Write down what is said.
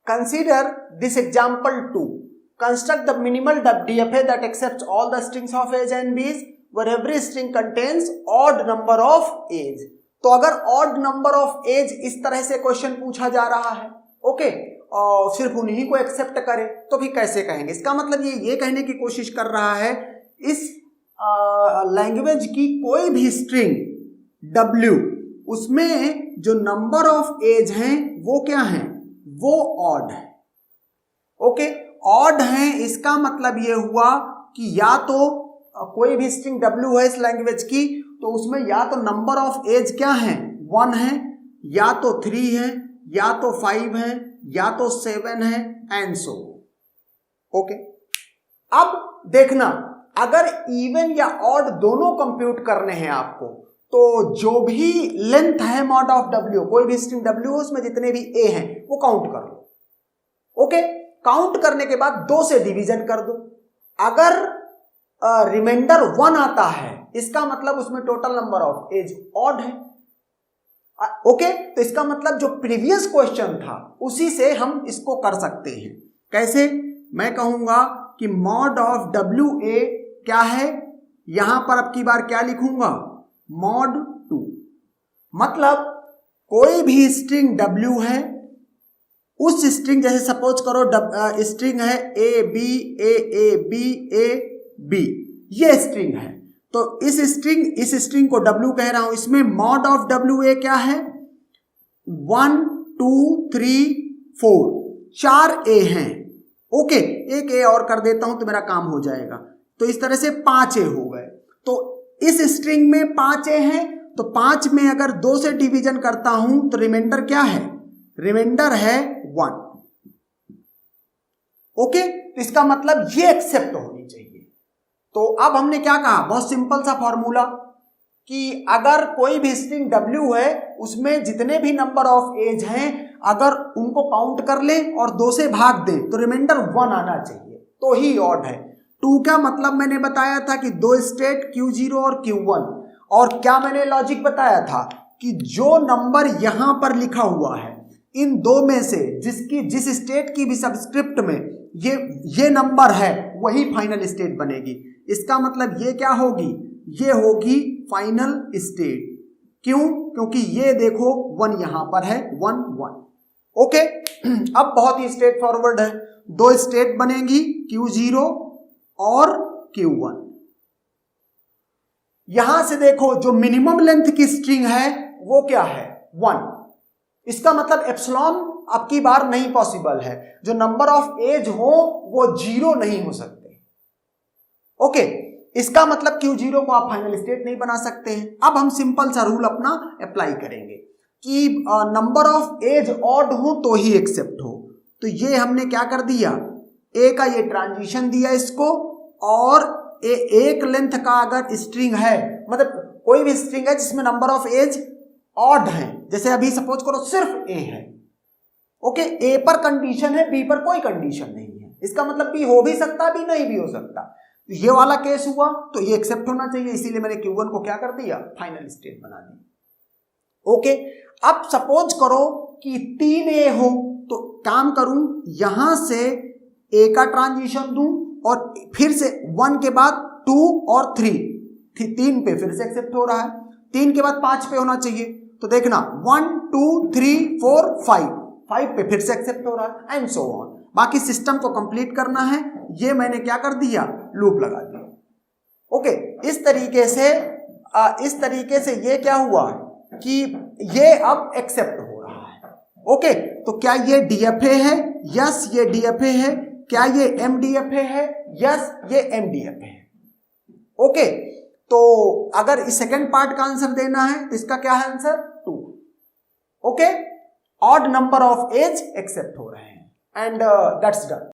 Consider this example 2. Construct the minimal DFA that accepts all the strings of age and B's where every string contains odd number of age. तो अगर odd number of age इस तरह से question पूछा जा रहा है, okay, और सिर्फ उन्हीं को एक्सेप्ट करे, तो फिर कैसे कहेंगे? इसका मतलब ये कहने की कोशिश कर रहा है इस लैंग्वेज की कोई भी स्ट्रिंग W, उसमें जो नंबर ऑफ एज हैं वो क्या हैं? वो ऑड है. ओके, ऑड है. इसका मतलब ये हुआ कि या तो कोई भी स्ट्रिंग W है इस लैंग्वेज की, तो उसमें या तो नंबर ऑफ एज क्या है? 1 है, या तो 3 है, या तो 5 है, या तो 7 है, एंड सो. ओके, अब देखना, अगर इवन या ऑड दोनों कंप्यूट करने हैं आपको, तो जो भी लेंथ है मॉड ऑफ W, कोई भी स्ट्रिंग W हो उसमें जितने भी ए हैं वो काउंट कर लो. ओके, काउंट करने के बाद 2 से डिवीजन कर दो. अगर रिमाइंडर 1 आता है, इसका मतलब उसमें total number of edge odd है. ओके, तो इसका मतलब जो प्रीवियस क्वेश्चन था उसी से हम इसको कर सकते हैं. कैसे? मैं कहूंगा कि मॉड ऑफ WA क्या है, यहां पर अब की बार क्या लिखूंगा? मॉड 2. मतलब कोई भी स्ट्रिंग W है, उस स्ट्रिंग, जैसे सपोज करो स्ट्रिंग है A B, ये स्ट्रिंग है, तो इस स्ट्रिंग को W कह रहा हूं. इसमें मॉड ऑफ WA क्या है? 1 2 3 4, 4 A हैं. ओके, एक A और कर देता हूं तो मेरा काम हो जाएगा. तो इस तरह से 5 A हो गए. तो इस स्ट्रिंग में 5 A हैं, तो 5 में अगर 2 से डिवीजन करता हूं तो रिमाइंडर क्या है? रिमाइंडर है 1. ओके, तो इसका मतलब ये एक्सेप्ट होनी चाहिए. तो अब हमने क्या कहा? बहुत सिंपल सा फॉर्मूला, कि अगर कोई भी स्ट्रिंग W है उसमें जितने भी नंबर ऑफ एज हैं, अगर उनको काउंट कर ले और 2 से भाग दे तो रिमाइंडर 1 आना चाहिए, तो ही ऑड है. 2 का मतलब मैंने बताया था कि 2 स्टेट Q0 और Q1. और क्या मैंने लॉजिक बताया था कि जो नंबर यहां पर लिखा हुआ है, इन 2 में से जिस स्टेट की भी सबस्क्रिप्ट में ये नंबर है वही फाइनल स्टेट बनेगी. इसका मतलब ये क्या होगी? ये होगी फाइनल स्टेट. क्यों? क्योंकि ये देखो 1 यहां पर है, 1 1. ओके, अब बहुत ही स्ट्रेट फॉरवर्ड है. 2 स्टेट बनेगी, Q0 और Q1. यहां से देखो जो मिनिमम लेंथ की स्ट्रिंग है वो क्या है? 1. इसका मतलब एप्सिलॉन अब की बार नहीं पॉसिबल है. जो नंबर ऑफ एज हो वो 0 नहीं हो सकते. ओके, इसका मतलब Q0 को आप फाइनल स्टेट नहीं बना सकते हैं. अब हम सिंपल सा रूल अपना अप्लाई करेंगे कि नंबर ऑफ एज ऑड हो तो ही एक्सेप्ट हो. तो ये हमने क्या कर दिया? ए का ये ट्रांजिशन दिया इसको, और एक लेंथ का अगर स्ट्रिंग है, मतलब कोई भी स्ट्रिंग है जिसमें नंबर ऑफ एज ऑड है, जैसे अभी सपोज करो सिर्फ ए है. ओके, ए पर कंडीशन है, बी पर कोई कंडीशन नहीं है. इसका मतलब बी हो भी सकता, बी नहीं भी हो सकता. ये वाला केस हुआ तो ये एक्सेप्ट होना चाहिए, इसीलिए मैंने Q1 को क्या कर दिया? फाइनल स्टेट बना दी. ओके, अब सपोज करो कि 3 A हो, तो काम करूं यहां से A का ट्रांजिशन दूं और फिर से 1 के बाद 2 और 3 पे फिर से एक्सेप्ट हो रहा है. 3 के बाद 5 पे होना चाहिए, तो देखना 1 2 3 4 5 पे फिर से एक्सेप्ट हो रहा है, एंड सो ऑन. बाकी सिस्टम को कंप्लीट करना है. ये मैंने क्या कर दिया? लूप लगा दिया. ओके, इस तरीके से ये क्या हुआ कि ये अब एक्सेप्ट हो रहा है. ओके, तो क्या ये DFA है? यस, ये DFA है. क्या ये MDFA है? यस, ये MDFA है. ओके, तो अगर इस सेकेंड पार्ट का आंसर देना है तो इसका क्या है answer? 2. Okay, odd number of edge except हो रहे हैं, एंड दैट्स डन.